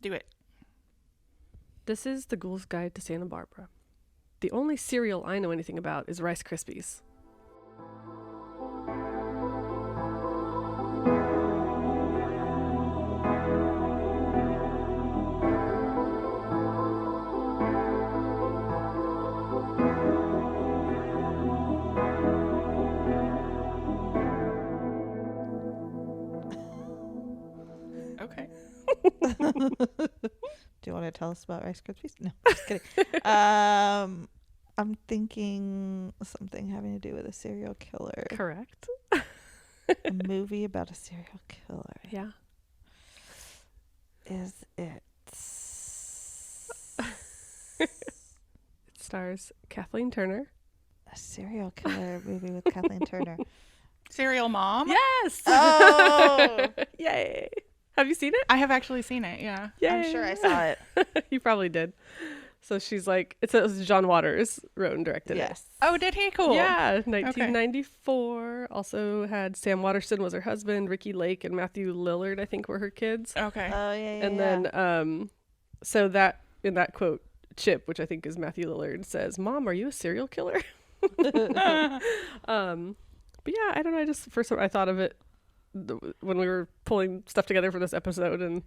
do it. This is the Ghoul's Guide to Santa Barbara. The only cereal I know anything about is Rice Krispies. Okay. Do you want to tell us about Rice Krispies? No, just kidding. I'm thinking something having to do with a serial killer. Correct. A movie about a serial killer. Yeah. Is it? It stars Kathleen Turner. A serial killer movie with Kathleen Turner. Serial Mom? Yes! Oh! Yay! Have you seen it? I have actually seen it, yeah. Yay. I'm sure I saw it. You probably did. So she's like, it was John Waters wrote and directed Yes. Oh, did he? it. Cool. Yeah, 1994. Also had Sam Waterston was her husband, Ricky Lake and Matthew Lillard, I think, were her kids. Okay. Oh, yeah. And then, so that, in that quote, Chip, which I think is Matthew Lillard, says, "Mom, are you a serial killer?" But yeah, I don't know. I just, first I thought of it when we were pulling stuff together for this episode. And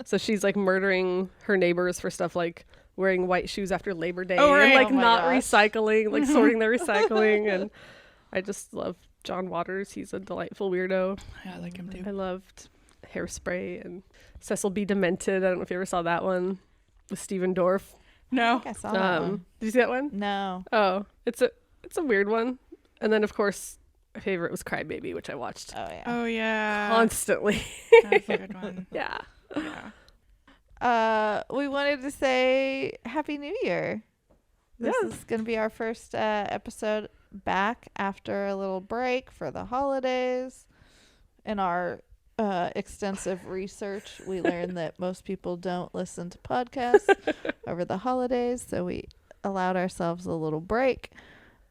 so she's like murdering her neighbors for stuff like wearing white shoes after Labor Day Oh, right. and like Oh my not gosh. recycling, like sorting their recycling. And I just love John Waters. He's a delightful weirdo. Yeah, I like him too. I loved Hairspray and Cecil B. Demented. I don't know if you ever saw that one with Stephen Dorff. No. I saw that one. Did you see that one? No. Oh, it's a weird one. And then of course my favorite was Crybaby, which I watched Oh, yeah. Oh, yeah. constantly. That's a good one. Yeah. Yeah. We wanted to say Happy New Year. This Yes. is going to be our first episode back after a little break for the holidays. In our extensive research, we learned that most people don't listen to podcasts over the holidays, so we allowed ourselves a little break.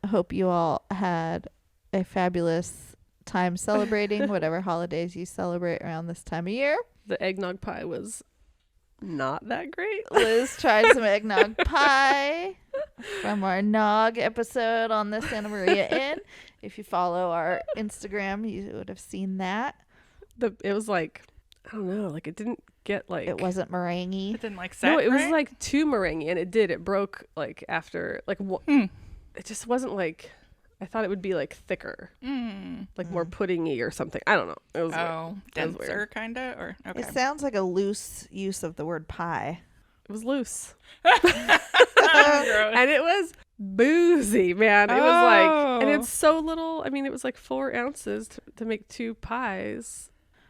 I hope you all had a fabulous time celebrating whatever holidays you celebrate around this time of year. The eggnog pie was not that great. Liz tried some eggnog pie from our Nog episode on the Santa Maria Inn. If you follow our Instagram, you would have seen that. It was like, I don't know, like it didn't get like, It wasn't meringue. It didn't like set, no, it was right? like too meringue, and it broke like after like it just wasn't like, I thought it would be like thicker, like more puddingy or something. I don't know. It was weird. Oh, It was denser weird. kind of? Or okay. It sounds like a loose use of the word pie. It was loose. Gross. And it was boozy, man. It was like, and Oh. it's so little. I mean, it was like 4 ounces to make 2 pies.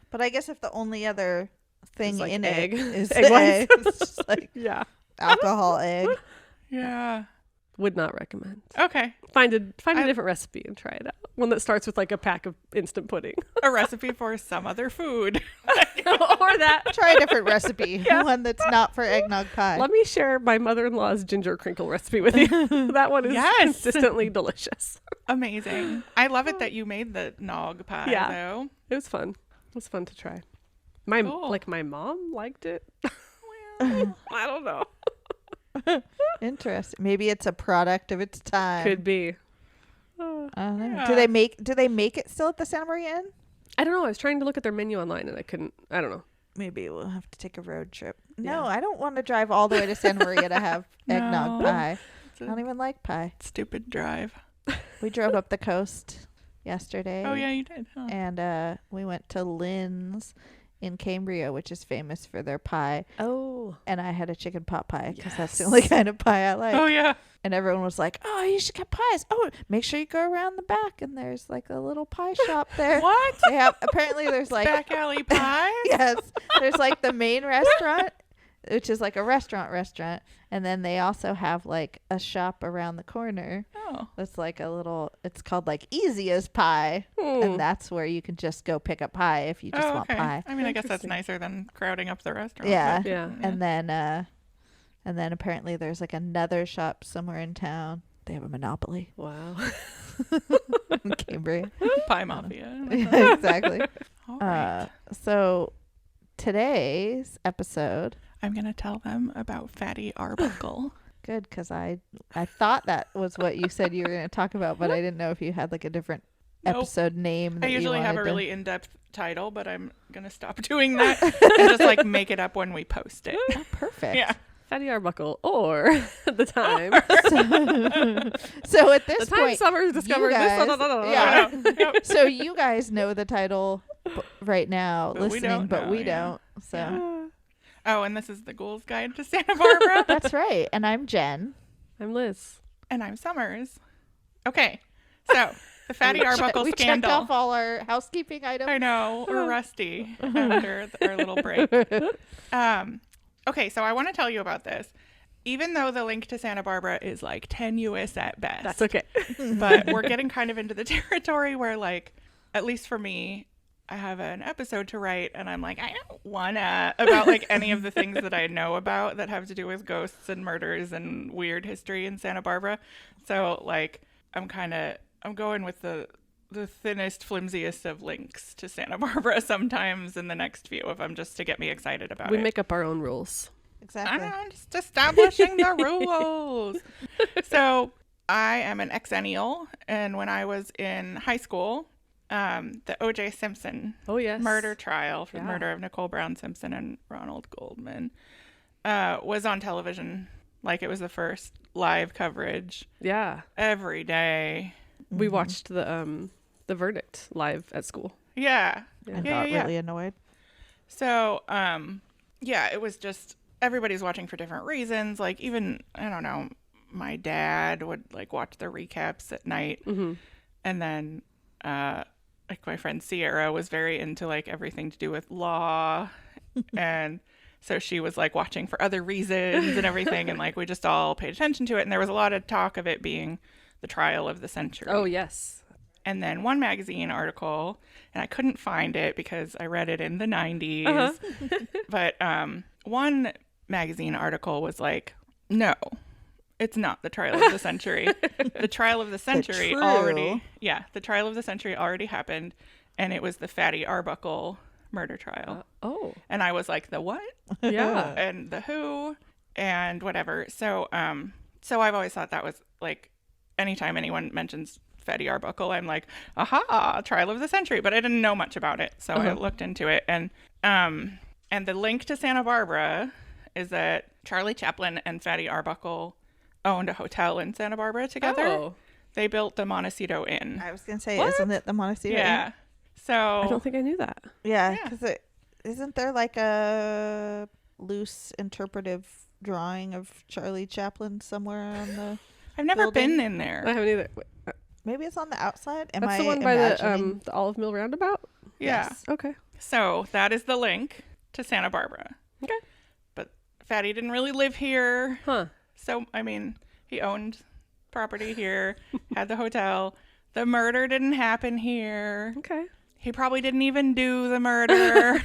But I guess if the only other thing like in egg. it is Egg whites. egg, it's just like Yeah. alcohol egg. Yeah. Would not recommend. Okay. Find a different recipe and try it out. One that starts with like a pack of instant pudding. A recipe for some other food. Or that. Try a different recipe. One that's not for eggnog pie. Let me share my mother-in-law's ginger crinkle recipe with you. That one is Yes. consistently delicious. Amazing. I love it that you made the nog pie, Yeah. though. It was fun. It was fun to try. My Cool. my mom liked it. I don't know. Interesting. Maybe it's a product of its time. Could be. I don't know. Yeah. Do they make it still at the Santa Maria Inn? I don't know. I was trying to look at their menu online and I couldn't. I don't know. Maybe we'll have to take a road trip. Yeah. No, I don't want to drive all the way to Santa Maria to have eggnog No. pie. It's I a don't even like pie. stupid drive. We drove up the coast yesterday. Oh, yeah, you did. Huh. And we went to Lynn's in Cambria, which is famous for their pie. Oh. And I had a chicken pot pie because that's the Yes. only kind of pie I like. Oh, yeah. And everyone was like, "Oh, you should get pies. Oh, make sure you go around the back." And there's like a little pie shop there. What? They have apparently there's like Back alley pies? yes, there's like the main restaurant, which is like a restaurant, and then they also have like a shop around the corner. Oh. It's like a little. It's called like Easy as Pie, and that's where you can just go pick up pie if you just Oh, want okay. pie. I mean, I guess that's Interesting. nicer than crowding up the restaurant. Yeah. but- Yeah. And then apparently there's like another shop somewhere in town. They have a monopoly Wow. in Cambria. Pie mafia. Exactly. All right. So today's episode, I'm going to tell them about Fatty Arbuckle. Good, because I thought that was what you said you were going to talk about, but I didn't know if you had like a different Nope. episode name. That I usually you have a wanted to- really in-depth title, but I'm going to stop doing that and just like make it up when we post it. Oh, perfect. Yeah. Fatty Arbuckle, or the time. So at this The time point, Summers discovered you this. guys- yeah. Yep. So you guys know the title right now, But we listening, don't but know, we yeah. don't. So Yeah. Oh, and this is the Ghoul's Guide to Santa Barbara. that's right. And I'm Jen. I'm Liz. And I'm Summers. Okay. So, the Fatty Arbuckle We checked scandal. off all our housekeeping items. I know. We're rusty after our little break. Okay, so I want to tell you about this. Even though the link to Santa Barbara is like tenuous at best. That's okay. But we're getting kind of into the territory where, like, at least for me, I have an episode to write and I'm like, I don't wanna about like any of the things that I know about that have to do with ghosts and murders and weird history in Santa Barbara. So like I'm going with the thinnest, flimsiest of links to Santa Barbara sometimes in the next few of them just to get me excited about We it. make up our own rules. Exactly. I'm just establishing the rules. So I am an exennial, and when I was in high school, the O.J. Simpson Oh, yes. murder trial for the Yeah. murder of Nicole Brown Simpson and Ronald Goldman was on television. Like, it was the first live coverage Yeah. every day. We watched the verdict live at school. Yeah. And Yeah, got yeah. really annoyed. So, yeah, it was just everybody's watching for different reasons. Like, even, I don't know, my dad would like watch the recaps at night. Mm-hmm. And then, like, my friend Sierra was very into like everything to do with law. And so she was like watching for other reasons and everything. And like, we just all paid attention to it. And there was a lot of talk of it being the trial of the century. Oh, yes. And then one magazine article, and I couldn't find it because I read it in the 90s. Uh-huh. But one magazine article was like, no, it's not the trial of the century. The trial of the century true- the trial of the century already happened. And it was the Fatty Arbuckle murder trial. Oh, And I was like, the what? yeah. And the who? And whatever. So I've always thought that was like, anytime anyone mentions Fatty Arbuckle, I'm like, aha, trial of the century. But I didn't know much about it. So I looked into it. And the link to Santa Barbara is that Charlie Chaplin and Fatty Arbuckle owned a hotel in Santa Barbara together. Oh, They built the Montecito Inn. I was gonna say, What? isn't it the Montecito Inn? Yeah. So I don't think I knew that. Yeah, Yeah. because isn't there like a loose interpretive drawing of Charlie Chaplin somewhere on the? I've never building? been in there. I haven't either. Wait, Maybe it's on the outside. Am that's I the one by imagining? the Olive Mill Roundabout? Yeah. Yes. Okay. So that is the link to Santa Barbara. Okay. But Fatty didn't really live here. Huh. So, I mean, he owned property here, had the hotel. The murder didn't happen here. Okay. He probably didn't even do the murder.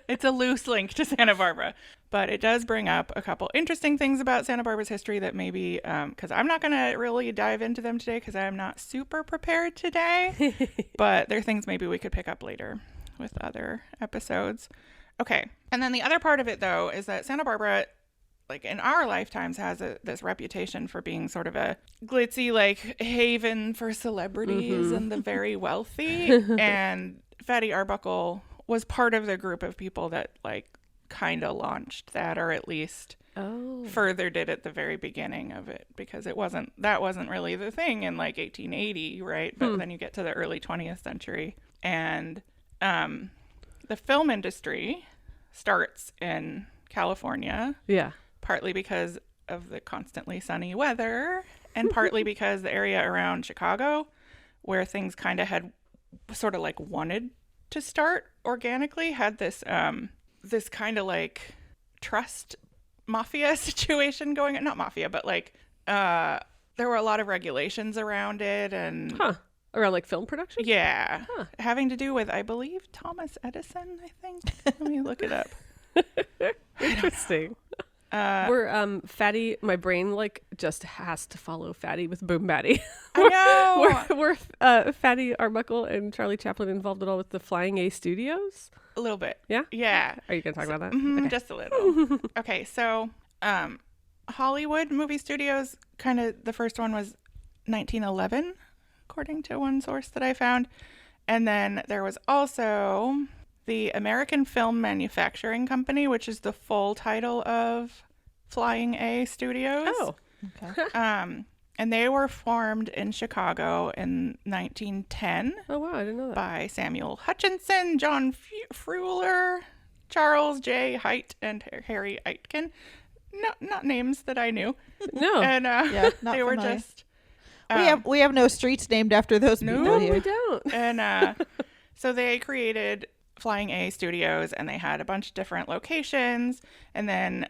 It's a loose link to Santa Barbara. But it does bring up a couple interesting things about Santa Barbara's history that maybe, because I'm not going to really dive into them today because I'm not super prepared today. But there are things maybe we could pick up later with other episodes. Okay. And then the other part of it, though, is that Santa Barbara, like in our lifetimes, has this reputation for being sort of a glitzy, like, haven for celebrities and the very wealthy. And Fatty Arbuckle was part of the group of people that, like, kind of launched that, or at least furthered it at the very beginning of it, because that wasn't really the thing in like 1880, right? But then you get to the early 20th century, and the film industry starts in California, Yeah. partly because of the constantly sunny weather, and partly because the area around Chicago, where things kind of had sort of like wanted to start organically, had this this kind of like trust mafia situation going on. Not mafia, but like there were a lot of regulations around it, and Huh. Around like film production? yeah, Huh. having to do with, I believe, Thomas Edison, I think. Let me look it up. Interesting. We're Fatty. My brain like just has to follow Fatty with Boom Batty. I know. We're Fatty Arbuckle and Charlie Chaplin involved at all with the Flying A Studios. A little bit. Yeah. Yeah. Are you gonna talk about that? Mhm, just a little. Okay, so Hollywood movie studios, kind of the first one was 1911, according to one source that I found. And then there was also the American Film Manufacturing Company, which is the full title of Flying A Studios. Oh. Okay. And they were formed in Chicago in 1910 Oh wow, I didn't know that. by Samuel Hutchinson, John Fruehler, Charles J. Height, and Harry Aitken. No, not names that I knew. No. And Yeah, not they were familiar. just We have no streets named after those people no, here. we don't. and so they created Flying A Studios, and they had a bunch of different locations. And then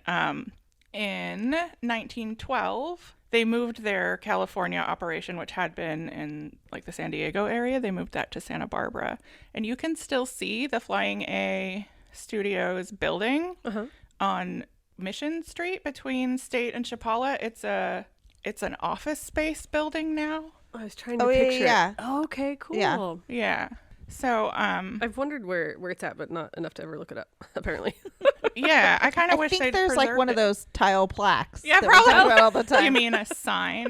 in 1912, they moved their California operation, which had been in like the San Diego area. They moved that to Santa Barbara, and you can still see the Flying A Studios building on Mission Street between State and Chapala. It's an office space building now. I was trying to Oh, yeah, picture yeah. it. Oh, okay, cool. Yeah. Yeah. So I've wondered where it's at, but not enough to ever look it up, apparently. yeah, I kind I of wish think they'd there's like preserved one of it. those tile plaques. Yeah, that we talk probably. about all the time. You mean a sign?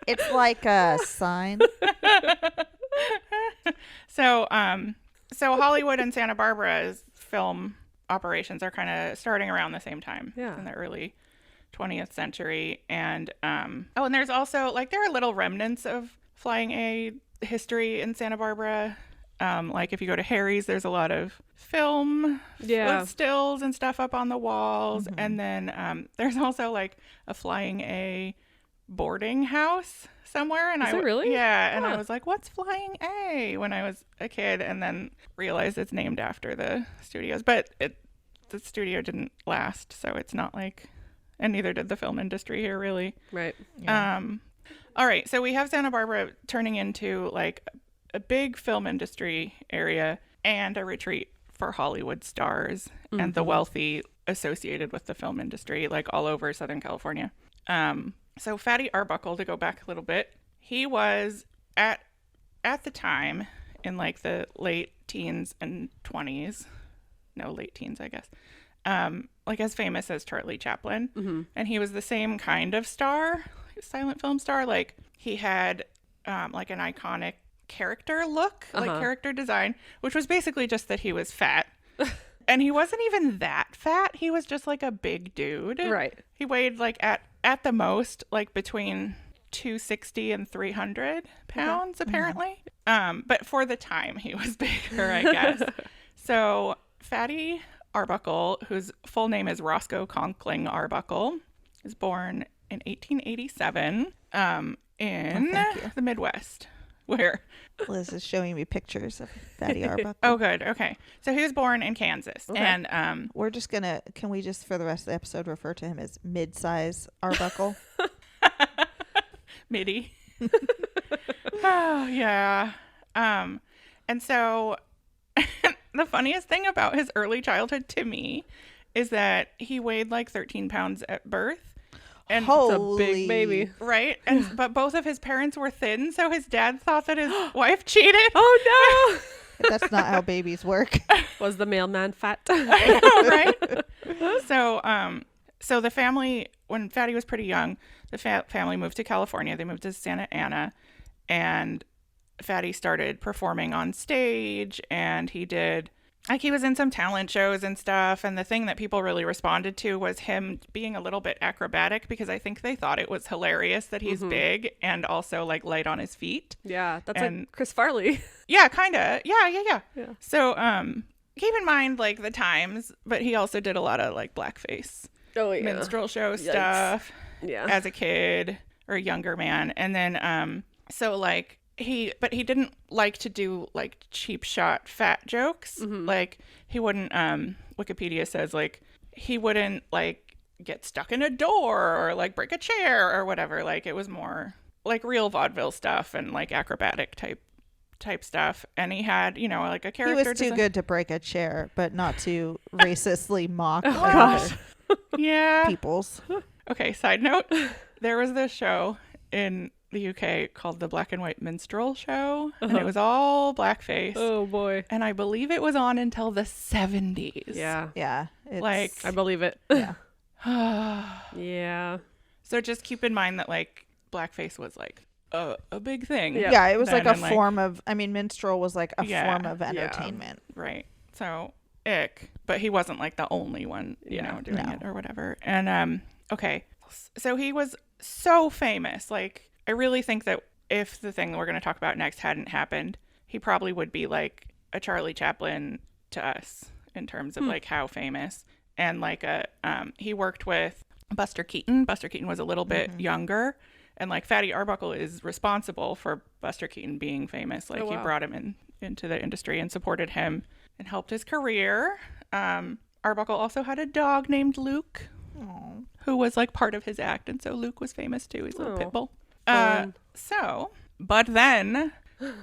It's like a sign. So Hollywood and Santa Barbara's film operations are kind of starting around the same time. Yeah. In the early 20th century. And and there's also like there are little remnants of Flying A history in Santa Barbara. Like if you go to Harry's, there's a lot of film with stills and stuff up on the walls. And then there's also like a Flying A boarding house somewhere. And Is there really? Yeah. And I Huh. was like, what's Flying A when I was a kid? And then realized it's named after the studios. But the studio didn't last, so it's not like, and neither did the film industry here really. Right. Yeah. All right, so we have Santa Barbara turning into like a big film industry area and a retreat for Hollywood stars and the wealthy associated with the film industry, like all over Southern California. So Fatty Arbuckle, to go back a little bit, he was at the time in like the late teens and 20s, no, late teens, I guess, like as famous as Charlie Chaplin. And he was the same kind of star, silent film star. Like he had like an iconic character look, like character design, which was basically just that he was fat. And he wasn't even that fat. He was just like a big dude. Right. He weighed like at the most like between 260 and 300 pounds apparently. But for the time he was bigger, I guess. So Fatty Arbuckle, whose full name is Roscoe Conkling Arbuckle, is born in 1887 in the Midwest, where Liz is showing me pictures of Fatty Arbuckle. oh good, okay, so he was born in Kansas. Okay. And We're just gonna. Can we just for the rest of the episode refer to him as mid-size Arbuckle? MIDI. Oh yeah. And so the funniest thing about his early childhood to me is that he weighed like 13 pounds at birth. And Holy, It's a big baby. right? And but both of his parents were thin, so his dad thought that his wife cheated. Oh That's not how babies work. no! Was the mailman fat? I know, right? So the family, when Fatty was pretty young, the family moved to California. They moved to Santa Ana, and Fatty started performing on stage, and he did, like, he was in some talent shows and stuff. And the thing that people really responded to was him being a little bit acrobatic, because I think they thought it was hilarious that he's big and also like light on his feet. Yeah, that's And- like Chris Farley. Yeah, kind of. Yeah. Yeah. So, keep in mind like the times, but he also did a lot of like blackface Oh yeah. minstrel show Yikes. stuff Yeah. as a kid or a younger man. And then, so like he didn't like to do like cheap shot fat jokes. Like he wouldn't, Wikipedia says like he wouldn't like get stuck in a door or like break a chair or whatever. Like it was more like real vaudeville stuff and like acrobatic type stuff. And he had, you know, like a He character was too design. good to break a chair, but not to racistly mock. Gosh. Yeah. peoples. Okay, side note. There was this show in the UK called the Black and White Minstrel Show, and it was all blackface. Oh boy. And I believe it was on until the 70s. Yeah. Yeah. It's, Like, I believe it. yeah. Yeah. So just keep in mind that, like, blackface was, like, a big thing. Yeah. Yeah, it was Then like a and, form of, I mean, minstrel was like a Yeah. form of entertainment. Right. So, ick. But he wasn't, like, the only one, you Yeah. know, doing No. it or whatever. And, okay. So he was so famous. Like, I really think that if the thing that we're going to talk about next hadn't happened, he probably would be, like, a Charlie Chaplin to us in terms of, like, how famous. And, like, he worked with Buster Keaton. Buster Keaton was a little bit younger. And, like, Fatty Arbuckle is responsible for Buster Keaton being famous. Like, Oh, he wow. brought him into the industry and supported him and helped his career. Arbuckle also had a dog named Luke, who was, like, part of his act. And so Luke was famous, too. He's a little Oh, pit bull. fun. But then,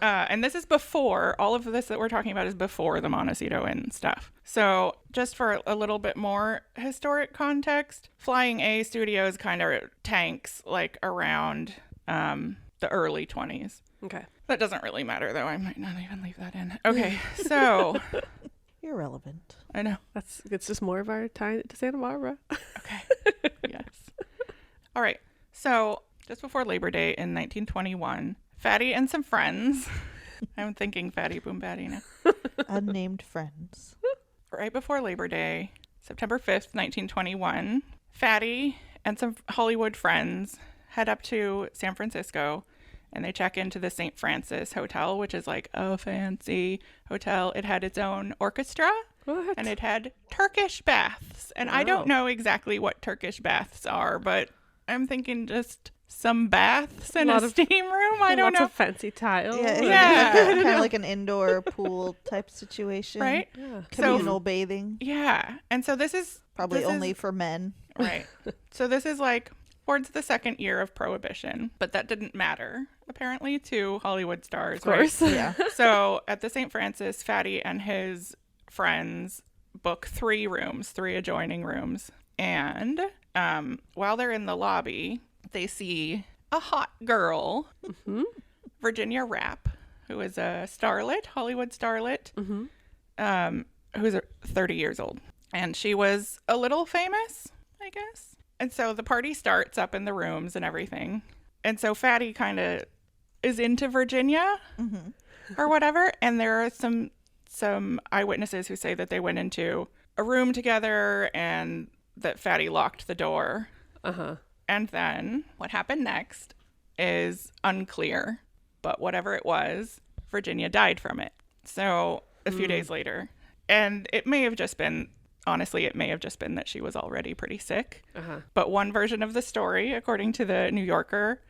and this is before, all of this that we're talking about is before the Montecito Inn stuff. So just for a little bit more historic context, Flying A Studios kind of tanks, like, around the early 20s. Okay. That doesn't really matter, though. I might not even leave that in. Okay, so Irrelevant. I know. It's just more of our time to Santa Barbara. Okay. Yes. All right. So just before Labor Day in 1921, Fatty and some friends. I'm thinking Fatty Boom Batty now. Unnamed friends. Right before Labor Day, September 5th, 1921, Fatty and some Hollywood friends head up to San Francisco and they check into the St. Francis Hotel, which is like a fancy hotel. It had its own orchestra. What? And it had Turkish baths. And I don't know exactly what Turkish baths are, but I'm thinking just some baths in a Lot of- steam room. I don't Lots know. of fancy tiles. Yeah. Kind of like an indoor pool type situation. Right? Yeah. Communal bathing. Yeah. And so this is Probably this is- only for men. right. So this is like towards the second year of Prohibition, but that didn't matter apparently to Hollywood stars. Of course. Right? Yeah. So at the St. Francis, Fatty and his friends book 3 adjoining rooms. And while they're in the lobby, they see a hot girl, Virginia Rapp, who is a starlet, Hollywood starlet, who's 30 years old. And she was a little famous, I guess. And so the party starts up in the rooms and everything. And so Fatty kind of is into Virginia or whatever. And there are some eyewitnesses who say that they went into a room together and that Fatty locked the door. Uh-huh. And then what happened next is unclear. But whatever it was, Virginia died from it. So a few days later. And it may have just been, honestly, that she was already pretty sick. Uh-huh. But one version of the story, according to the New Yorker,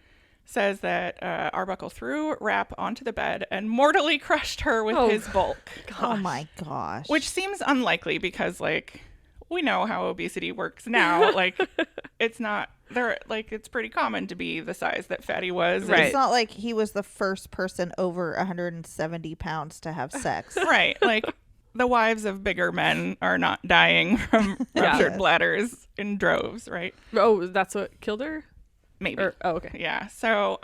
says that Arbuckle threw Rapp onto the bed and mortally crushed her with his bulk. Oh my gosh. Which seems unlikely because, like, we know how obesity works now. Like, it's not, it's pretty common to be the size that Fatty was. Right. It's not like he was the first person over 170 pounds to have sex. Right. Like, the wives of bigger men are not dying from ruptured bladders in droves, right? Oh, that's what killed her? Maybe. Oh, okay. Yeah. So,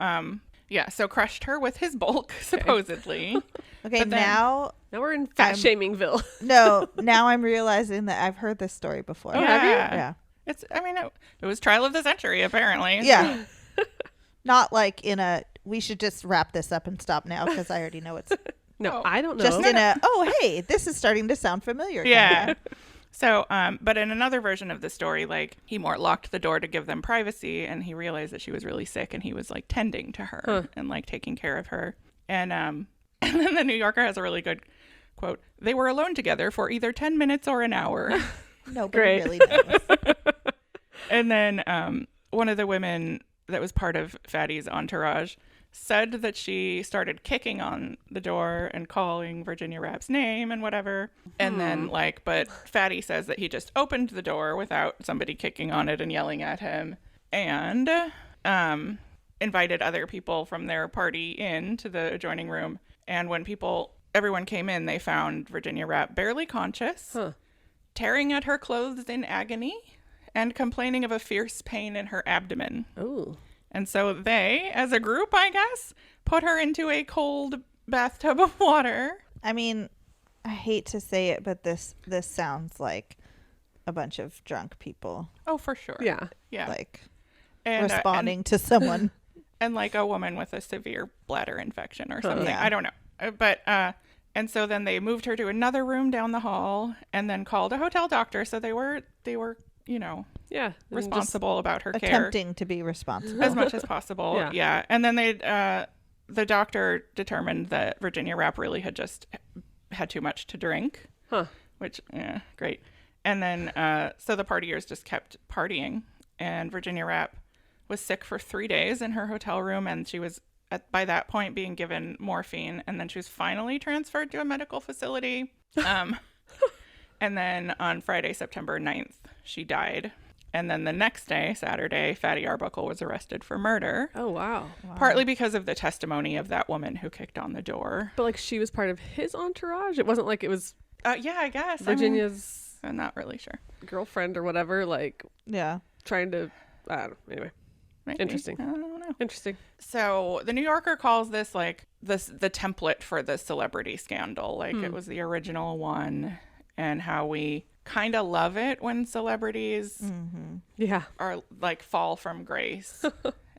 so crushed her with his bulk, supposedly. Okay, But then- now Now we're in fat-shamingville. now I'm realizing that I've heard this story before. Oh, have you? Yeah. It was trial of the century, apparently. Yeah. Not like in a, we should just wrap this up and stop now because I already know it's No, Oh. I don't know. just in a, oh, hey, this is starting to sound familiar. Yeah. kinda. So, but in another version of the story, like, he more locked the door to give them privacy, and he realized that she was really sick, and he was, like, tending to her and, like, taking care of her. And then the New Yorker has a really good quote. They were alone together for either 10 minutes or an hour. Nobody Great. really knows. And then one of the women that was part of Fatty's entourage said that she started kicking on the door and calling Virginia Rapp's name and whatever. And then, like, but Fatty says that he just opened the door without somebody kicking on it and yelling at him, and invited other people from their party in to the adjoining room. And when everyone came in, they found Virginia Rapp barely conscious, tearing at her clothes in agony, and complaining of a fierce pain in her abdomen. Oh. And so they, as a group, I guess, put her into a cold bathtub of water. I mean, I hate to say it, but this sounds like a bunch of drunk people, Oh, for sure. Yeah. Yeah. like And, responding to someone. and like a woman with a severe bladder infection or something. Yeah. I don't know. But, and so then they moved her to another room down the hall and then called a hotel doctor. So they were, you know, Yeah. and just- responsible about her care Attempting to be responsible. as much as possible. Yeah. Yeah. And then the doctor determined that Virginia Rapp really had just had too much to drink, Huh. which, yeah, great. And then, so the partiers just kept partying, and Virginia Rapp was sick for 3 days in her hotel room, and she was, by that point, being given morphine, and then she was finally transferred to a medical facility. And then on Friday, September 9th, she died. And then the next day, Saturday, Fatty Arbuckle was arrested for murder, Oh, wow. partly because of the testimony of that woman who kicked on the door. But like she was part of his entourage. It wasn't like it was Yeah, I guess. Virginia's I'm not really sure. girlfriend or whatever, like Yeah. trying to, I don't know. Anyway, Maybe. Interesting. I don't know. interesting. So the New Yorker calls this like the template for the celebrity scandal. Like it was the original one, and how we kind of love it when celebrities Yeah. are like fall from grace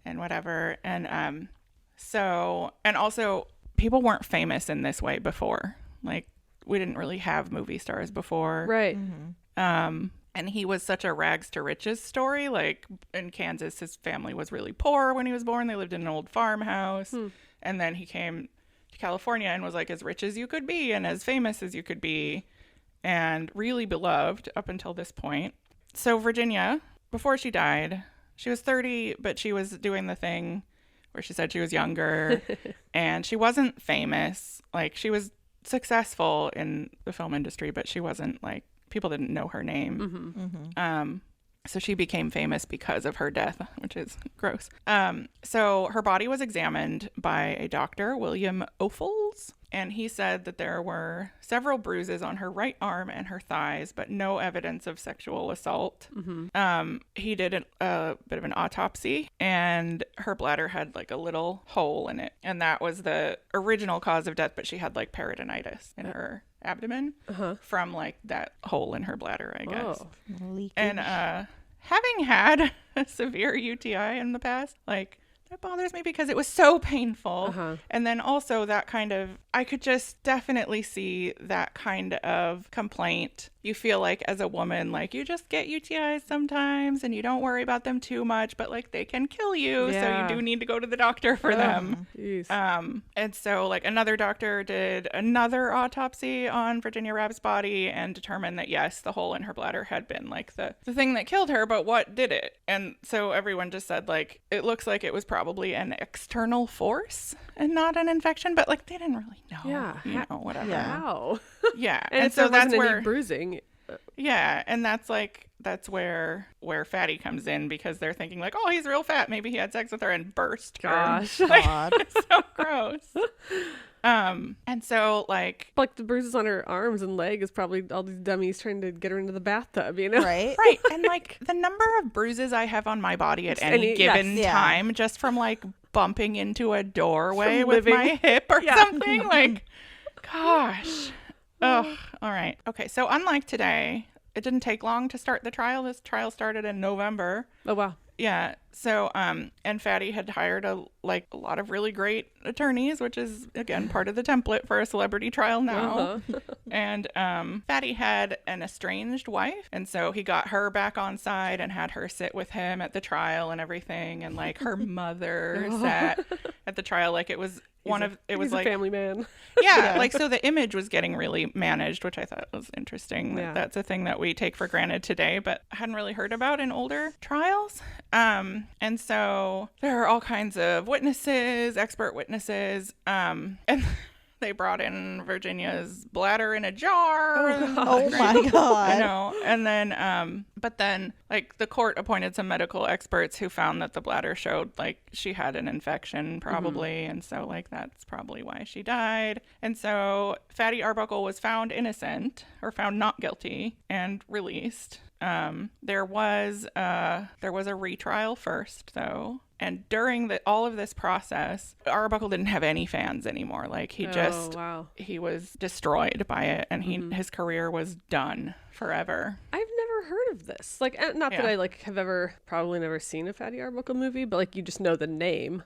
and whatever. And so, and also people weren't famous in this way before. Like we didn't really have movie stars before. Right. And he was such a rags to riches story. Like in Kansas, his family was really poor when he was born. They lived in an old farmhouse. And then he came to California and was like as rich as you could be and as famous as you could be and really beloved up until this point. So Virginia, before she died, she was 30, but she was doing the thing where she said she was younger and she wasn't famous. Like she was successful in the film industry, but she wasn't like, people didn't know her name. So she became famous because of her death, which is gross. So her body was examined by a doctor, William Ophuls, and he said that there were several bruises on her right arm and her thighs, but no evidence of sexual assault. He did a bit of an autopsy, and her bladder had like a little hole in it, and that was the original cause of death, but she had like peritonitis in her abdomen from like that hole in her bladder, I guess. Oh. Leakage. And having had a severe UTI in the past, like that bothers me because it was so painful. And then also that kind of, I could just definitely see that kind of complaint. You feel like as a woman, like you just get UTIs sometimes and you don't worry about them too much, but like they can kill you. Yeah. So you do need to go to the doctor for them. Jeez. And so like another doctor did another autopsy on Virginia Rapp's body and determined that yes, the hole in her bladder had been like the thing that killed her, but what did it? And so everyone just said like, it looks like it was probably an external force and not an infection, but like they didn't really know. Yeah. You know, whatever. Yeah. Wow. Yeah. And, if so there that's wasn't where any bruising. yeah, and that's where Fatty comes in because they're thinking like, oh, he's real fat. Maybe he had sex with her and burst her. Gosh. God. It's so gross. And so like Like the bruises on her arms and leg is probably all these dummies trying to get her into the bathtub, you know? Right? right, and like the number of bruises I have on my body at any Any- given yes, yeah. time just from like bumping into a doorway From with living. my hip or Yeah. something like gosh. Oh, all right. Okay, so unlike today, it didn't take long to start the trial. This trial started in November. Oh, wow. Yeah. So, and Fatty had hired a lot of really great attorneys, which is again part of the template for a celebrity trial now. And Fatty had an estranged wife, and so he got her back on side and had her sit with him at the trial and everything. And like her mother sat at the trial, like it was He's a family man. yeah, like so the image was getting really managed, which I thought was interesting. Yeah. That's a thing that we take for granted today, but I hadn't really heard about in older trials. And so there are all kinds of witnesses, expert witnesses, and they brought in Virginia's bladder in a jar. Oh my God. I know. And then, but then, like, the court appointed some medical experts who found that the bladder showed, like, she had an infection, probably. And so, like, that's probably why she died. And so, Fatty Arbuckle was found innocent, or found not guilty, and released. There was a retrial first, though. And during all of this process, Arbuckle didn't have any fans anymore. Like, he he was destroyed by it, and his career was done forever. I've never heard of this. Like, not that I like have probably never seen a Fatty Arbuckle movie, but like you just know the name.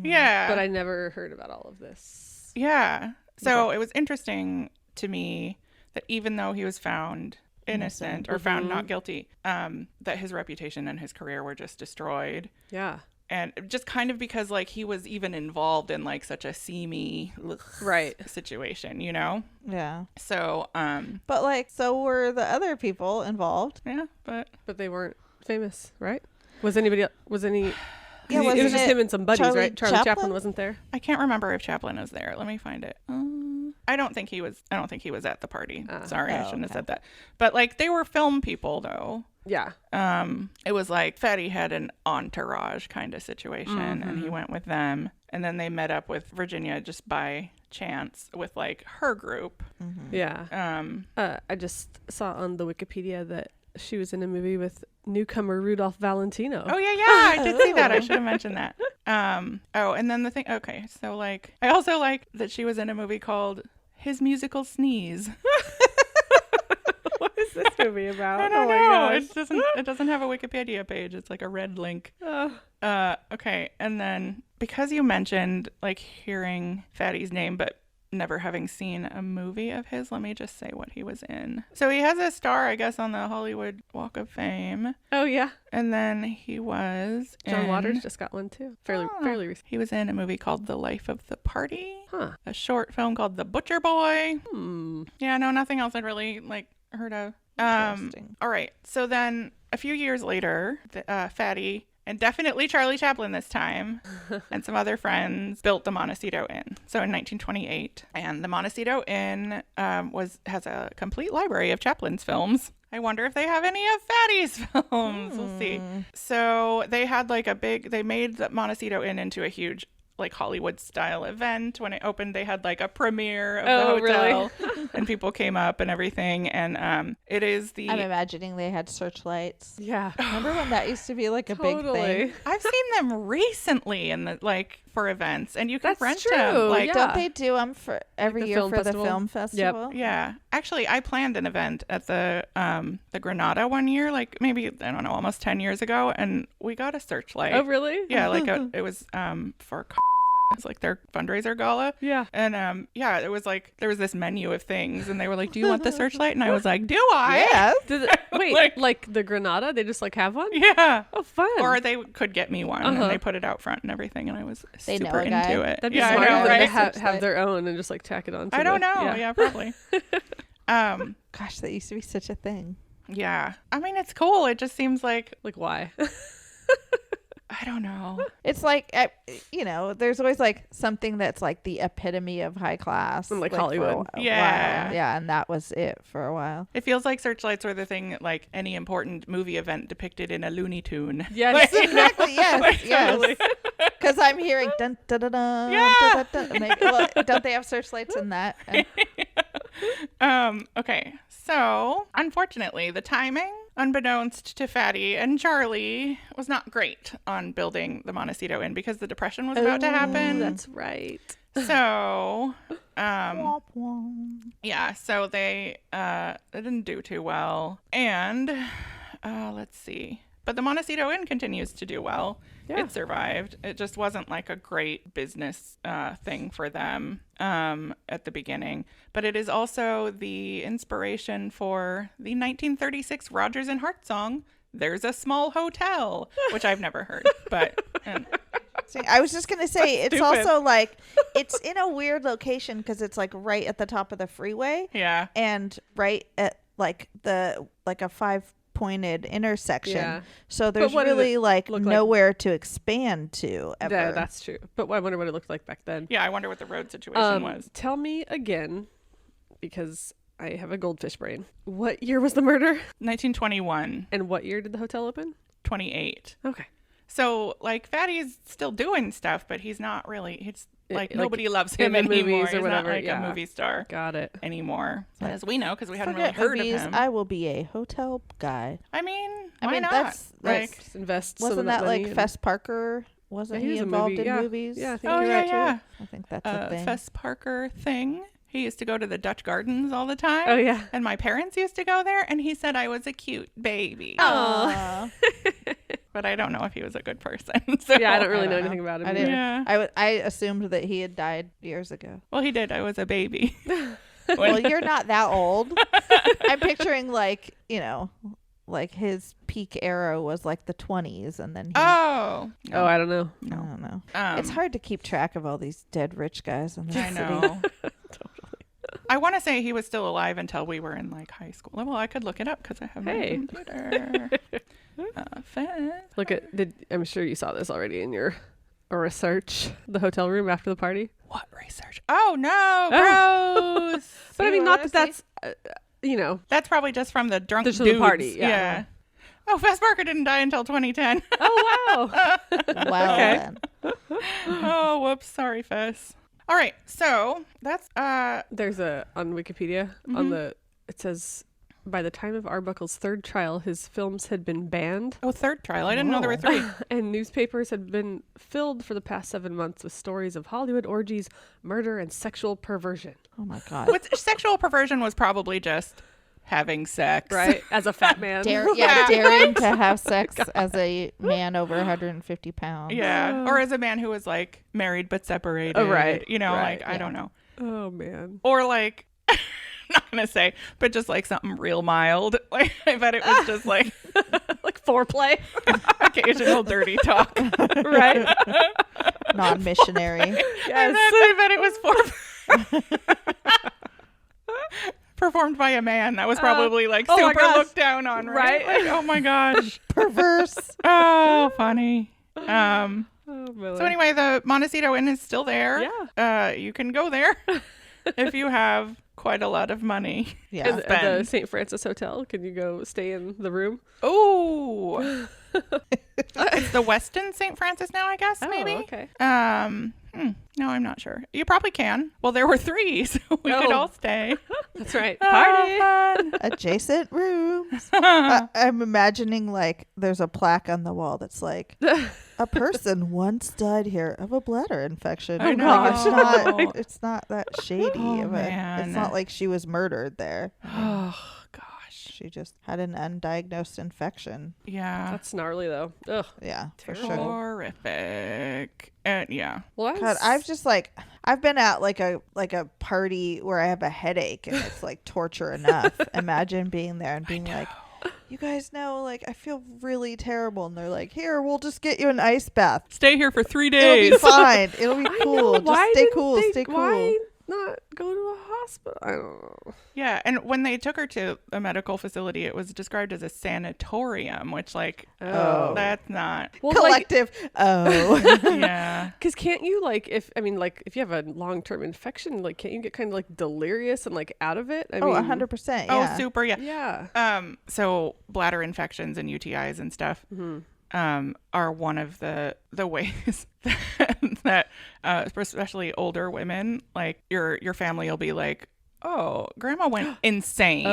Yeah. But I never heard about all of this. Yeah. So it was interesting to me that even though he was found innocent or found not guilty, that his reputation and his career were just destroyed. Yeah. And just kind of because, like, he was even involved in, like, such a seamy situation, you know? Yeah. So, But, like, so were the other people involved. yeah, but they weren't famous, right? Was any... Yeah, it was wasn't just him and some buddies, right? Charlie Chaplin? Chaplin wasn't there. I can't remember if Chaplin was there. Let me find it. I don't think he was at the party. Sorry, I shouldn't have said that. But, like, they were film people, though. Yeah. It was like Fatty had an entourage kind of situation, and he went with them, and then they met up with Virginia just by chance with, like, her group. Yeah. I just saw on the Wikipedia that she was in a movie with newcomer Rudolph Valentino. Oh yeah, I did see that. I should have mentioned that. And then the thing. Okay, so, like, I also like that she was in a movie called His Musical Sneeze. What is this movie about? I don't know. It doesn't have a Wikipedia page. It's like a red link. Okay, and then because you mentioned, like, hearing Fatty's name but never having seen a movie of his, let me just say what he was in. So he has a star, I guess, on the Hollywood Walk of Fame. Oh yeah. And then he was John Waters just got one too. Fairly recent. He was in a movie called The Life of the Party. Huh. A short film called The Butcher Boy. Hmm. Yeah, no, nothing else I'd really, like, heard of. Interesting. All right. So then a few years later, Fatty, and definitely Charlie Chaplin this time, and some other friends built the Montecito Inn. So in 1928, and the Montecito Inn has a complete library of Chaplin's films. I wonder if they have any of Fatty's films. We'll see. So they had, like, they made the Montecito Inn into a huge, like, Hollywood style event. When it opened, they had, like, a premiere of the hotel. Really? And people came up and everything. And it is I'm imagining they had searchlights. Yeah. Remember when that used to be, like, a big thing? I've seen them recently for events, and you can That's rent true, them. Like, yeah. Don't they do them for every the year film for festival? the film festival? yeah. Actually, I planned an event at the Granada one year, like, maybe, I don't know, almost 10 years ago, and we got a searchlight. Oh really? Yeah, like it was for it's like their fundraiser gala. Yeah. And it was like there was this menu of things, and they were like, "Do you want the searchlight?" And I was like, "Do I?" Yes. Wait, like the Granada, they just like have one? Yeah. Oh, fun. Or they could get me one, and they put it out front and everything, and I was They know super a guy. into it. That'd be yeah, smart I know, for them right? to have their own and just like tack it on. I don't know. Yeah, probably. Gosh, that used to be such a thing. Yeah. I mean, it's cool. It just seems like why? I don't know. It's like, there's always like something that's like the epitome of high class. Like for Hollywood. a Yeah. while. Yeah, and that was it for a while. It feels like searchlights were the thing, like any important movie event depicted in a Looney Tune. Yes. Exactly, yes, Totally. yes. Because I'm hearing dun dun dun dun, Yeah. dun, dun, dun. Like, well, don't they have searchlights in that? Okay. So, unfortunately, the timing, unbeknownst to Fatty and Charlie, was not great on building the Montecito Inn because the Depression was about to happen. That's right. So, Womp womp. yeah, so they didn't do too well. And let's see. But the Montecito Inn continues to do well. Yeah. It survived. It just wasn't like a great business thing for them at the beginning. But it is also the inspiration for the 1936 Rodgers and Hart song, "There's a Small Hotel," which I've never heard. But I was just gonna say it's stupid. also like it's in a weird location because it's like right at the top of the freeway. yeah. And right at like a 5-pointed intersection. Yeah. So there's what did really it like look like? nowhere to expand to ever. Yeah, that's true. But I wonder what it looked like back then. Yeah, I wonder what the road situation was. Tell me again, because I have a goldfish brain. What year was the murder? 1921, And what year did the hotel open? 28. Okay. So, like, Fatty's still doing stuff, but he's not really, Like nobody loves him in the anymore. movies or He's whatever. not like Yeah. a movie star Got it. anymore, Like, as we know, because we hadn't really Forget heard movies, of him. I will be a hotel guy. I mean, I why mean, not? that's like, Just invest some of wasn't that that money like in- Fess Parker? Wasn't Yeah, he was a involved movie. in Yeah. movies? Yeah, I think oh you're yeah, right, too. yeah. I think that's a thing. Fess Parker thing. He used to go to the Dutch Gardens all the time. Oh, yeah. And my parents used to go there, and he said I was a cute baby. Aw. But I don't know if he was a good person. So Yeah, I don't really know anything about him. I either. didn't. Yeah. I assumed that he had died years ago. Well, he did. I was a baby. Well, you're not that old. I'm picturing like his peak era was like the 20s, and then he, Oh. Oh, I don't know. I don't know. Um, It's hard to keep track of all these dead rich guys in the I city. know. I want to say he was still alive until we were in like high school. Well, I could look it up because I have my Hey. computer. Look at. I'm sure you saw this already in your research. The hotel room after the party. What research? Oh no, gross. But I mean, not that that's. That's probably just from the drunk Just from the dudes. party, yeah. Oh, Fess Parker didn't die until 2010. Oh wow. Well, Okay. then. Oh, whoops. Sorry, Fess. All right. So that's There's on Wikipedia on the. It says. By the time of Arbuckle's third trial, his films had been banned, third trial. I didn't know there were 3. and newspapers had been filled for the past 7 months with stories of Hollywood orgies, murder, and sexual perversion. Oh my God. Which sexual perversion was probably just having sex, Right? As a fat man. Daring to have sex as a man over 150 pounds. Yeah, or as a man who was like married but separated. Oh, right, Like right, I don't know, Oh man. or like. Not gonna say, but just like something real mild. Like I bet it was just like Like foreplay. occasional dirty talk. Right? Non-missionary. Yes. I bet it was performed by a man. That was probably like oh my super gosh. looked down on, right? Right. Like, oh my gosh. Perverse. Oh, funny. Oh, Miller. So anyway, the Montecito Inn is still there. Yeah. You can go there if you have quite a lot of money. Yeah. At the spend. St. Francis Hotel, can you go stay in the room? Oh. It's the Westin St. Francis now, I guess, maybe. Oh, okay. No, I'm not sure. You probably can. Well, there were 3, so we could Oh. all stay. That's right. Oh, Party. fun. Adjacent rooms. I'm imagining like there's a plaque on the wall that's like, a person once died here of a bladder infection. I Like, know. it's not that shady. Oh, of man. It's not like she was murdered there. Oh, gosh. She just had an undiagnosed infection. Yeah. That's gnarly though. Ugh. Yeah, for sure. Horrific. And yeah. Well, God, I've been at like a party where I have a headache and it's like torture enough. Imagine being there and being like, you guys know, like I feel really terrible, and they're like, here, we'll just get you an ice bath. Stay here for 3 It'll days. be fine. It'll be I cool. know. Just Why stay didn't cool. they- Stay cool. Why not go to a hospital? I don't know. Yeah, and when they took her to a medical facility, it was described as a sanatorium, which like that's not. Well, Collective. Yeah. Because can't you if you have a long-term infection, like can't you get kind of like delirious and like out of it? I mean, 100%. Yeah. Oh, super. Yeah. Yeah. So bladder infections and UTIs and stuff are one of the ways that especially older women, like your family will be like, oh, grandma went insane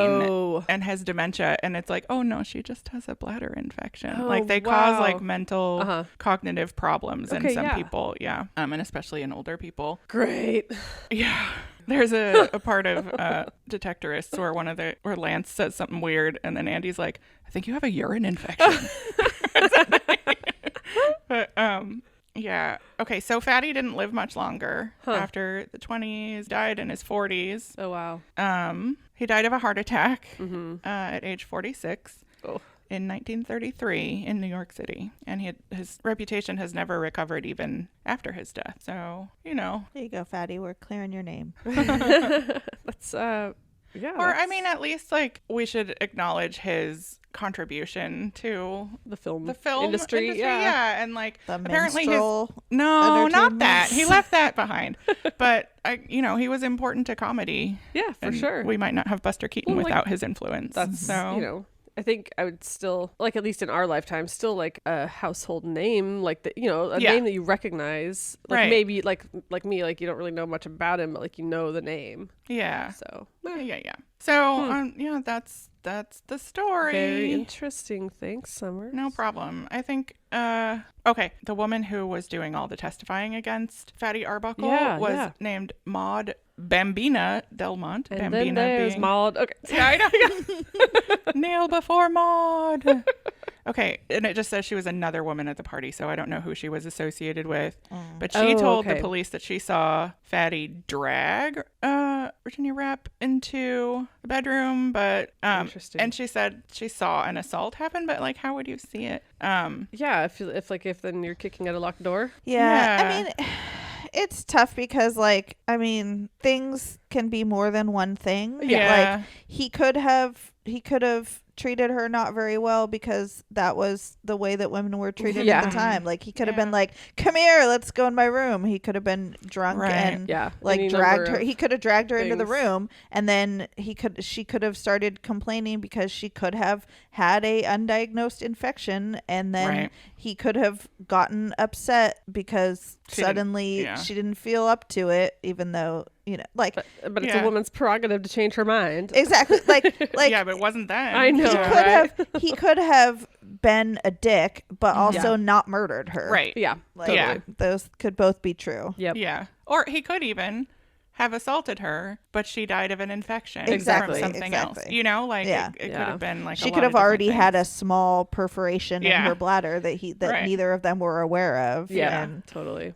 and has dementia, and it's like, oh no, she just has a bladder infection. Oh, like they cause wow. like mental cognitive problems in Okay, some yeah. people. Yeah. And especially in older people. Great. Yeah. There's a part of Detectorists where Lance says something weird, and then Andy's like, I think you have a urine infection. But yeah. Okay, so Fatty didn't live much longer after the 20s, died in his 40s. Oh wow. He died of a heart attack at age 46 Oh. in 1933 in New York City. And his reputation has never recovered even after his death. So, There you go, Fatty. We're clearing your name. That's yeah. Or, I mean, at least, like, we should acknowledge his contribution to the film industry. Yeah. And, like, The apparently minstrel no, not that. entertainments. He left that behind. But, he was important to comedy. Yeah, for And sure. We might not have Buster Keaton Well, like, without his influence. That's so. I think I would still, like, at least in our lifetime, still like a household name, like the, a name that you recognize. Like Right. maybe like me, like you don't really know much about him, but like you know the name. Yeah. So Yeah. So that's the story. very interesting. Thanks, Summer. No problem. I think okay, the woman who was doing all the testifying against Fatty Arbuckle was named Maud Bambina Delmont. And Bambina then there's being Maud. Okay. Yeah, I know. Kneel before Maud. Okay, and it just says she was another woman at the party, so I don't know who she was associated with. But she told the police that she saw Fatty drag Virginia Rapp into the bedroom, but Interesting. and she said she saw an assault happen, but like, how would you see it? Yeah, if then you're kicking at a locked door. Yeah. Yeah. I mean, it's tough because, like, I mean, things can be more than one thing. Yeah. Like, he could have treated her not very well because that was the way that women were treated at the time. Like, he could have been like, come here, let's go in my room. He could have been drunk and like Any dragged number her. of He could have dragged her into the things. room, and then she could have started complaining because she could have had a undiagnosed infection, and then he could have gotten upset because suddenly she didn't feel up to it, even though, like, but it's a woman's prerogative to change her mind. exactly, like yeah, but it wasn't then. I know. he could have been a dick, but also not murdered her. Right. Yeah. Like, Totally. those could both be true. Yep. Yeah. Or he could even have assaulted her, but she died of an infection Exactly, from something else. exactly. You know, like Yeah. it could have been like She a could lot have of already different had a things. small perforation in her bladder that neither of them were aware of. Yeah. And, Totally.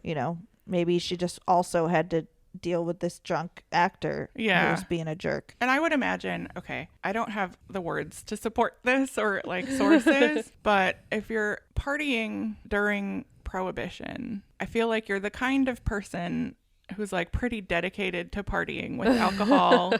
maybe she just also had to deal with this drunk actor who was being a jerk. And I would imagine, okay, I don't have the words to support this or like sources, but if you're partying during Prohibition, I feel like you're the kind of person who's like pretty dedicated to partying with alcohol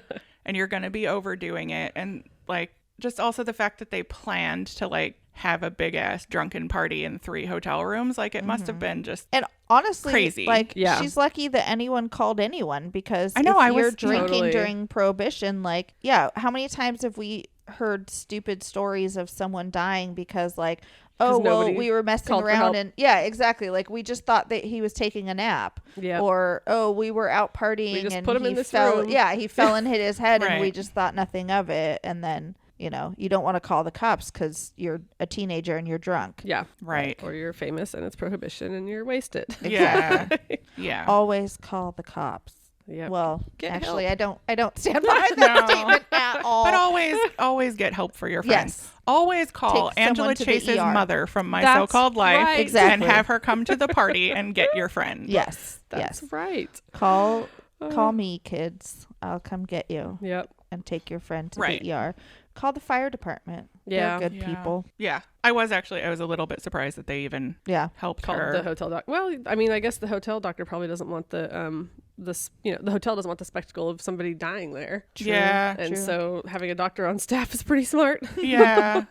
and you're going to be overdoing it. And like, just also the fact that they planned to like have a big ass drunken party in 3 hotel rooms, like it must have been just And honestly, crazy. like, Yeah. she's lucky that anyone called anyone, because I know, if I you're was drinking Totally. during Prohibition, like, how many times have we heard stupid stories of someone dying because, like, oh, well, nobody we were messing called for around help. and exactly, like, we just thought that he was taking a nap. Yep. Or, oh, we were out partying just and put him he in this fell room. he fell and hit his head and we Right. just thought nothing of it. And then, you don't want to call the cops because you're a teenager and you're drunk. Yeah. right. Or you're famous and it's Prohibition and you're wasted. Yeah. Yeah. Always call the cops. Yep. Well, Get actually, help. I don't stand behind that No. statement at all. But always get help for your friends. Yes. Always call Take someone Angela to the Chase's ER. mother from My That's So-Called Life right. Exactly. and have her come to the party and get your friend. Yes, That's yes. right. Call me, kids. I'll come get you Yep. and take your friend to Right. the ER. Call the fire department. Yeah. They're good Yeah. people. Yeah. I was a little bit surprised that they even Yeah. helped Called her. the hotel doctor. Well, I mean, I guess the hotel doctor probably doesn't want the the hotel doesn't want the spectacle of somebody dying there. Yeah. And True. so having a doctor on staff is pretty smart. Yeah.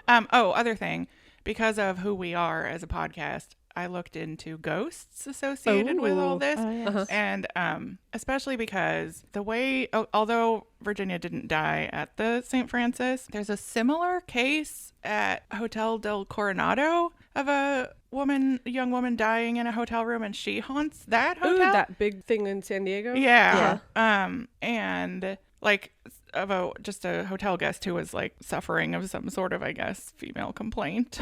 Other thing, because of who we are as a podcast, I looked into ghosts associated with all Ooh. this. Oh, yeah. Uh-huh. And especially because the way, although Virginia didn't die at the St. Francis, there's a similar case at Hotel del Coronado of a young woman dying in a hotel room, and she haunts that Ooh, hotel. that big thing in San Diego. Yeah. And like of just a hotel guest who was like suffering of some sort of, I guess, female complaint,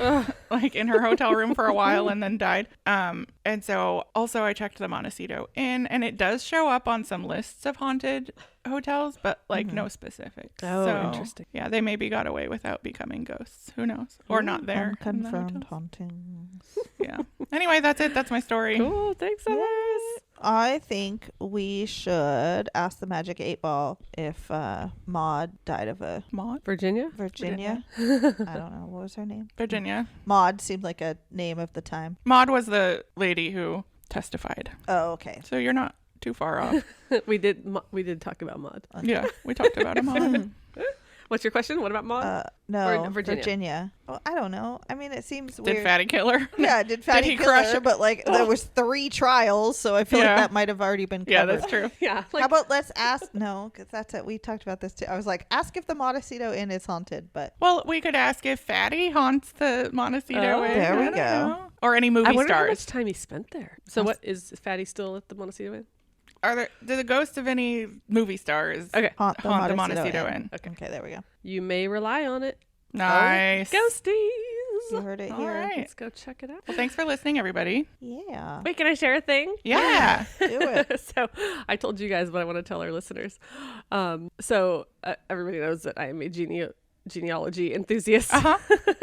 like in her hotel room for a while and then died. And so also I checked the Montecito Inn, and it does show up on some lists of haunted hotels, but like no specifics. Oh, So, interesting. Yeah, they maybe got away without becoming ghosts. Who knows? Or not there. in the Unconfirmed hotels. hauntings. Yeah. Anyway, that's it. That's my story. Cool. Thanks, Summer. I think we should ask the Magic 8 Ball if Maud died of a Maud? Virginia. Virginia. I don't know. What was her name? Virginia. Maud seemed like a name of the time. Maud was the lady who testified. Oh, okay. So you're not too far off. we did talk about Maud. Yeah, we talked about him all. What's your question? What about Maud? No, Or Virginia? Virginia. Oh, I don't know. I mean, it seems Did weird. Fatty kill her? Yeah, did Fatty he kill crush her? her? But like, there was 3 trials, so I feel like Yeah. that might have already been covered. Yeah, that's true. Yeah. How about let's ask? No, because that's it. We talked about this too. I was like, ask if the Montecito Inn is haunted, but Well, we could ask if Fatty haunts the Montecito Oh, Inn. there we I don't go. know. Or any I movie wonder how much stars. time he spent there. So what is Fatty still at the Montecito Inn? Do the ghosts of any movie stars Okay. haunt the haunt the Montecito Montecito Inn. Inn? Okay, there we go. You may rely on it. Nice. Ghosties. You heard it All here. right. Let's go check it out. Well, thanks for listening, everybody. Yeah, Wait, can I share a thing? Yeah. do it. So I told you guys what I want to tell our listeners. So everybody knows that I am a genealogy enthusiast. Uh-huh.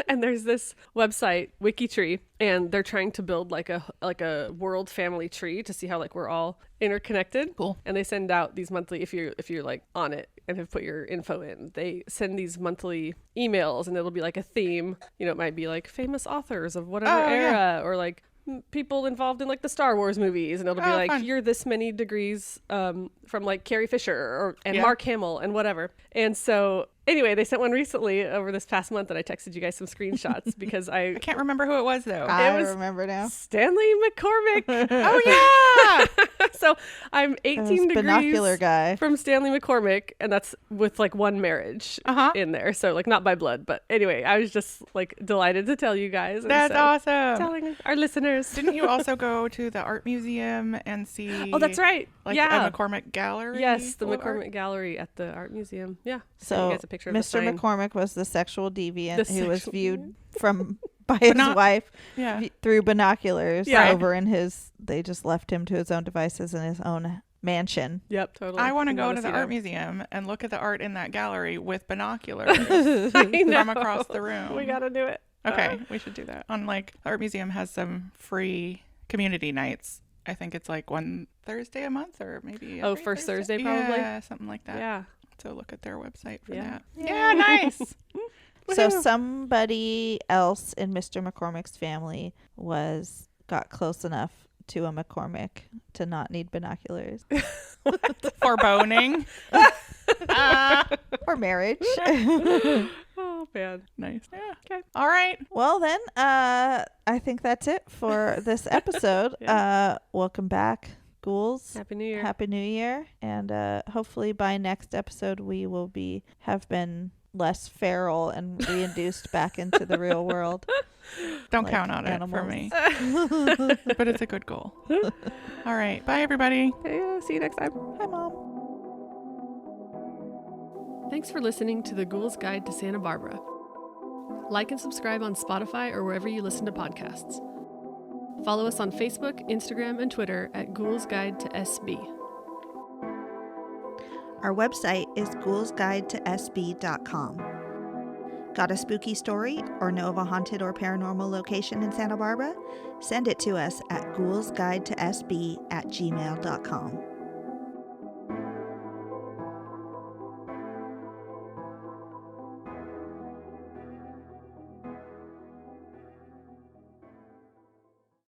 And there's this website, WikiTree, and they're trying to build like a world family tree to see how like we're all interconnected. Cool. And they send out these monthly, if you're like on it and have put your info in, they send these monthly emails, and it'll be like a theme. You know, it might be like famous authors of whatever Oh, era, or like people involved in like the Star Wars movies, and it'll be Oh, like fun. you're this many degrees from like Carrie Fisher and Yeah. Mark Hamill and whatever. And so anyway, they sent one recently over this past month, and I texted you guys some screenshots because I can't remember who it was, though. I was- remember now. Stanley McCormick. Oh, yeah. So I'm It was 18 binocular degrees guy. from Stanley McCormick, and that's with like one marriage Uh-huh. in there. So like not by blood, but anyway, I was just like delighted to tell you guys. And That's so awesome. telling our listeners. Didn't you also go to the art museum and see? Oh, that's right. Like yeah. a McCormick gallery? Yes, the full of art? McCormick Gallery at the art museum. Yeah. Sent So you guys a picture of the Mr. sign. McCormick was the sexual deviant The who was sexual viewed from by his not- wife Yeah. through binoculars Yeah. over in his. They just left him to his own devices in his own mansion. Yep, totally. I want to In go to the Montecito. art museum and look at the art in that gallery with binoculars I know. from across the room. We gotta do it. Okay, we should do that. On like, the art museum has some free community nights. I think it's like one Thursday a month, or maybe Oh, every first Thursday, probably? Yeah, something like that. Yeah. So look at their website for Yeah. that. Yeah, nice. So Woohoo. somebody else in Mr. McCormick's family got close enough to a McCormick to not need binoculars Foreboding. or marriage. Oh man. Nice. Yeah. Okay. All right. Well then, I think that's it for this episode. Welcome back, ghouls. Happy New Year. Happy New Year, and hopefully by next episode we will have been less feral and reinduced back into the real world. Don't Like count on it for animals. me. But it's a good goal. All right. Bye, everybody. Yeah, see you next time. Hi, Mom. Thanks for listening to The Ghoul's Guide to Santa Barbara. Like and subscribe on Spotify or wherever you listen to podcasts. Follow us on Facebook, Instagram, and Twitter at Ghoul's Guide to SB. Our website is ghoulsguidetosb.com. Got a spooky story or know of a haunted or paranormal location in Santa Barbara? Send it to us at ghoulsguidetosb@gmail.com.